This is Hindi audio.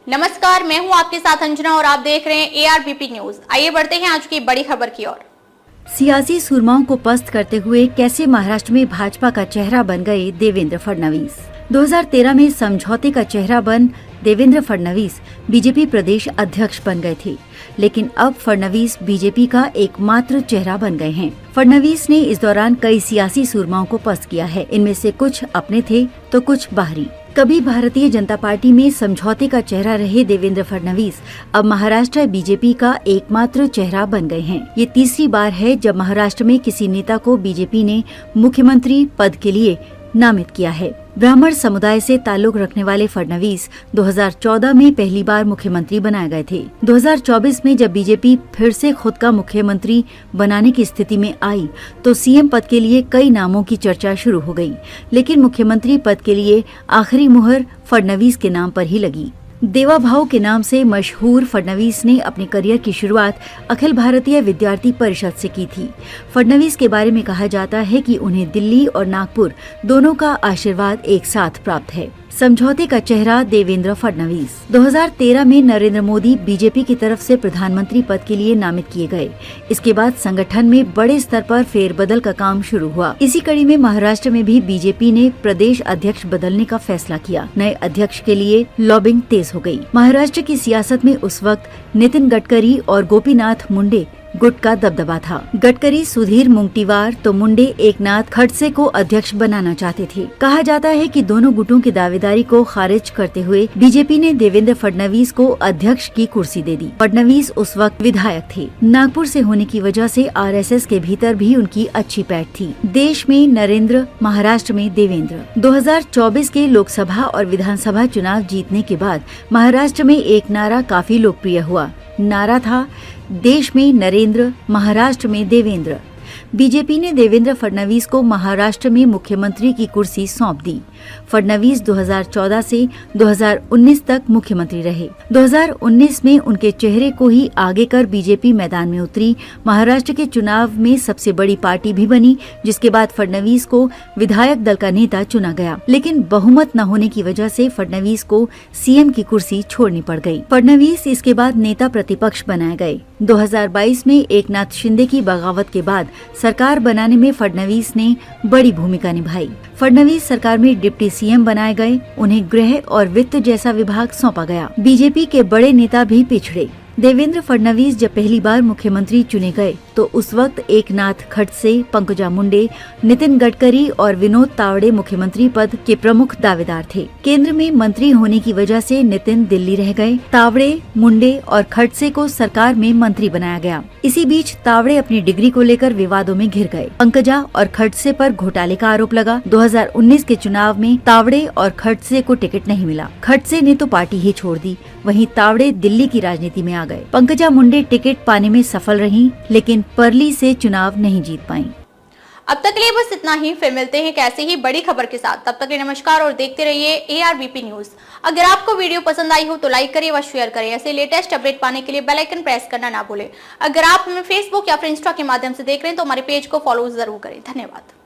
नमस्कार, मैं हूं आपके साथ अंजना और आप देख रहे हैं ARBP न्यूज। आइए बढ़ते हैं आज की बड़ी खबर की ओर। सियासी सुरमाओं को पस्त करते हुए कैसे महाराष्ट्र में भाजपा का चेहरा बन गए देवेंद्र फडणवीस। 2013 में समझौते का चेहरा बन देवेंद्र फडणवीस बीजेपी प्रदेश अध्यक्ष बन गए थे, लेकिन अब फडणवीस बीजेपी का एकमात्र चेहरा बन गए हैं। फडणवीस ने इस दौरान कई सियासी सुरमाओं को पस्त किया है। इनमें से कुछ अपने थे तो कुछ बाहरी। कभी भारतीय जनता पार्टी में समझौते का चेहरा रहे देवेंद्र फडणवीस अब महाराष्ट्र बीजेपी का एकमात्र चेहरा बन गए हैं। ये तीसरी बार है जब महाराष्ट्र में किसी नेता को बीजेपी ने मुख्यमंत्री पद के लिए नामित किया है। ब्राह्मण समुदाय से ताल्लुक रखने वाले फडणवीस 2014 में पहली बार मुख्यमंत्री बनाए गए थे। 2024 में जब बीजेपी फिर से खुद का मुख्यमंत्री बनाने की स्थिति में आई तो सीएम पद के लिए कई नामों की चर्चा शुरू हो गई, लेकिन मुख्यमंत्री पद के लिए आखिरी मुहर फडणवीस के नाम पर ही लगी। देवा भाव के नाम से मशहूर फडणवीस ने अपने करियर की शुरुआत अखिल भारतीय विद्यार्थी परिषद से की थी। फडणवीस के बारे में कहा जाता है कि उन्हें दिल्ली और नागपुर दोनों का आशीर्वाद एक साथ प्राप्त है। समझौते का चेहरा देवेंद्र फडणवीस 2013 में नरेंद्र मोदी बीजेपी की तरफ से प्रधानमंत्री पद के लिए नामित किए गए। इसके बाद संगठन में बड़े स्तर पर फेरबदल का काम शुरू हुआ। इसी कड़ी में महाराष्ट्र में भी बीजेपी ने प्रदेश अध्यक्ष बदलने का फैसला किया। नए अध्यक्ष के लिए लॉबिंग तेज हो गई। महाराष्ट्र की सियासत में उस वक्त नितिन गडकरी और गोपीनाथ मुंडे गुट का दबदबा था। गडकरी सुधीर मुंगटीवार तो मुंडे एकनाथ खड़से को अध्यक्ष बनाना चाहते थे। कहा जाता है कि दोनों गुटों की दावेदारी को खारिज करते हुए बीजेपी ने देवेंद्र फडणवीस को अध्यक्ष की कुर्सी दे दी। फडणवीस उस वक्त विधायक थे। नागपुर से होने की वजह से RSS के भीतर भी उनकी अच्छी पैठ थी। देश में नरेंद्र, महाराष्ट्र में देवेंद्र। 2024 के लोकसभा और विधानसभा चुनाव जीतने के बाद महाराष्ट्र में एक नारा काफी लोकप्रिय हुआ। नारा था, देश में नरेंद्र, महाराष्ट्र में देवेंद्र। बीजेपी ने देवेंद्र फडणवीस को महाराष्ट्र में मुख्यमंत्री की कुर्सी सौंप दी। फडणवीस 2014 से 2019 तक मुख्यमंत्री रहे। 2019 में उनके चेहरे को ही आगे कर बीजेपी मैदान में उतरी। महाराष्ट्र के चुनाव में सबसे बड़ी पार्टी भी बनी, जिसके बाद फडणवीस को विधायक दल का नेता चुना गया, लेकिन बहुमत न होने की वजह से फडणवीस को सीएम की कुर्सी छोड़नी पड़ गई। फडणवीस इसके बाद नेता प्रतिपक्ष बनाए गए। 2022 में एकनाथ शिंदे की बगावत के बाद सरकार बनाने में फडणवीस ने बड़ी भूमिका निभाई। फडणवीस सरकार में डिप्टी सीएम बनाए गए। उन्हें गृह और वित्त जैसा विभाग सौंपा गया। बीजेपी के बड़े नेता भी पिछड़े। देवेंद्र फडणवीस जब पहली बार मुख्यमंत्री चुने गए तो उस वक्त एकनाथ खड़से, पंकजा मुंडे, नितिन गडकरी और विनोद तावड़े मुख्यमंत्री पद के प्रमुख दावेदार थे। केंद्र में मंत्री होने की वजह से नितिन दिल्ली रह गए। तावड़े, मुंडे और खड़से को सरकार में मंत्री बनाया गया। इसी बीच तावड़े अपनी डिग्री को लेकर विवादों में घिर गए। पंकजा और खड़से पर घोटाले का आरोप लगा। 2019 के चुनाव में तावड़े और खड़से को टिकट नहीं मिला। खड़से ने तो पार्टी ही छोड़ दी। वहीं तावड़े दिल्ली की राजनीति में आ गए। पंकजा मुंडे टिकट पाने में सफल रहीं, लेकिन परली से चुनाव नहीं जीत पाईं। अब तक के लिए बस इतना ही। फिर मिलते हैं कैसे ही बड़ी खबर के साथ। तब तक के लिए नमस्कार और देखते रहिए ARBP न्यूज। अगर आपको वीडियो पसंद आई हो तो लाइक करिए व शेयर करें। ऐसे लेटेस्ट अपडेट पाने के लिए बेल आइकन प्रेस करना ना भूलें। अगर आप हमें फेसबुक या फिर इंस्टा के माध्यम से देख रहे हैं तो हमारे पेज को फॉलो जरूर करें। धन्यवाद।